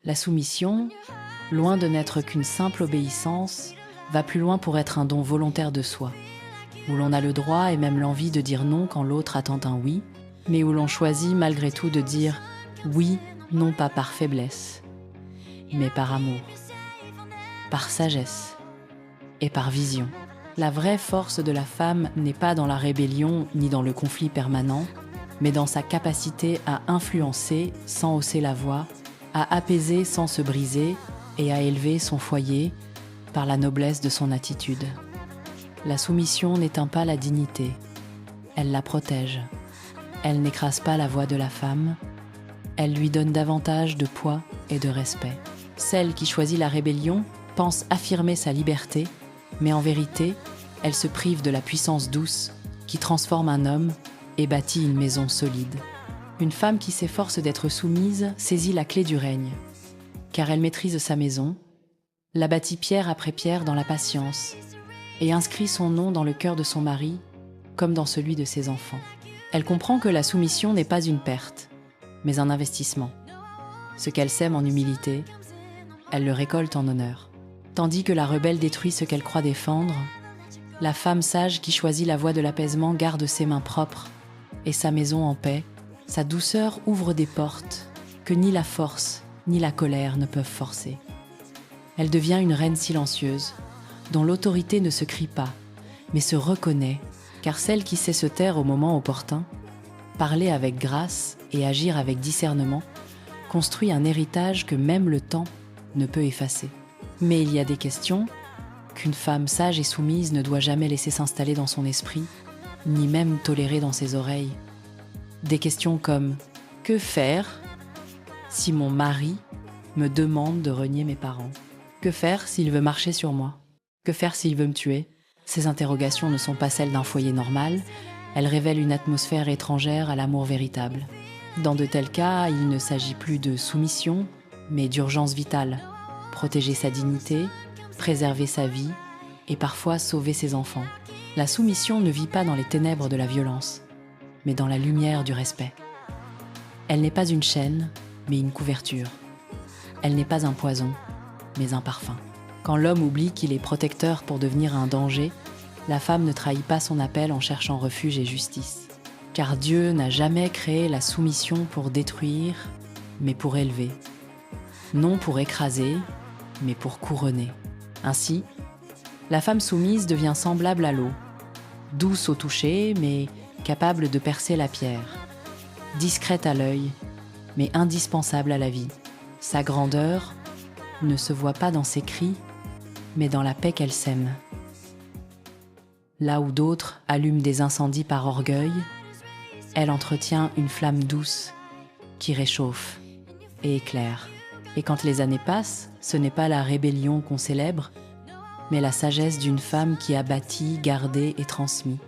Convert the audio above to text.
La soumission, loin de n'être qu'une simple obéissance, va plus loin pour être un don volontaire de soi, où l'on a le droit et même l'envie de dire non quand l'autre attend un oui, mais où l'on choisit malgré tout de dire oui, non pas par faiblesse, mais par amour, par sagesse et par vision. La vraie force de la femme n'est pas dans la rébellion ni dans le conflit permanent, mais dans sa capacité à influencer sans hausser la voix, à apaiser sans se briser et à élever son foyer par la noblesse de son attitude. La soumission n'éteint pas la dignité, elle la protège. Elle n'écrase pas la voix de la femme, elle lui donne davantage de poids et de respect. Celle qui choisit la rébellion pense affirmer sa liberté, mais en vérité, elle se prive de la puissance douce qui transforme un homme et bâtit une maison solide. Une femme qui s'efforce d'être soumise saisit la clé du règne, car elle maîtrise sa maison, la bâtit pierre après pierre dans la patience, et inscrit son nom dans le cœur de son mari comme dans celui de ses enfants. Elle comprend que la soumission n'est pas une perte, mais un investissement. Ce qu'elle sème en humilité, elle le récolte en honneur. Tandis que la rebelle détruit ce qu'elle croit défendre, la femme sage qui choisit la voie de l'apaisement garde ses mains propres et sa maison en paix. Sa douceur ouvre des portes que ni la force ni la colère ne peuvent forcer. Elle devient une reine silencieuse, dont l'autorité ne se crie pas, mais se reconnaît, car celle qui sait se taire au moment opportun, parler avec grâce et agir avec discernement, construit un héritage que même le temps ne peut effacer. Mais il y a des questions qu'une femme sage et soumise ne doit jamais laisser s'installer dans son esprit, ni même tolérer dans ses oreilles. Des questions comme « Que faire si mon mari me demande de renier mes parents ? Que faire s'il veut marcher sur moi ? Que faire s'il veut me tuer ?» Ces interrogations ne sont pas celles d'un foyer normal, elles révèlent une atmosphère étrangère à l'amour véritable. Dans de tels cas, il ne s'agit plus de soumission, mais d'urgence vitale. Protéger sa dignité, préserver sa vie et parfois sauver ses enfants. La soumission ne vit pas dans les ténèbres de la violence, mais dans la lumière du respect. Elle n'est pas une chaîne, mais une couverture. Elle n'est pas un poison, mais un parfum. Quand l'homme oublie qu'il est protecteur pour devenir un danger, la femme ne trahit pas son appel en cherchant refuge et justice. Car Dieu n'a jamais créé la soumission pour détruire, mais pour élever. Non pour écraser, mais pour couronner. Ainsi, la femme soumise devient semblable à l'eau, douce au toucher, mais capable de percer la pierre, discrète à l'œil, mais indispensable à la vie. Sa grandeur ne se voit pas dans ses cris, mais dans la paix qu'elle sème. Là où d'autres allument des incendies par orgueil, elle entretient une flamme douce qui réchauffe et éclaire. Et quand les années passent, ce n'est pas la rébellion qu'on célèbre, mais la sagesse d'une femme qui a bâti, gardé et transmis.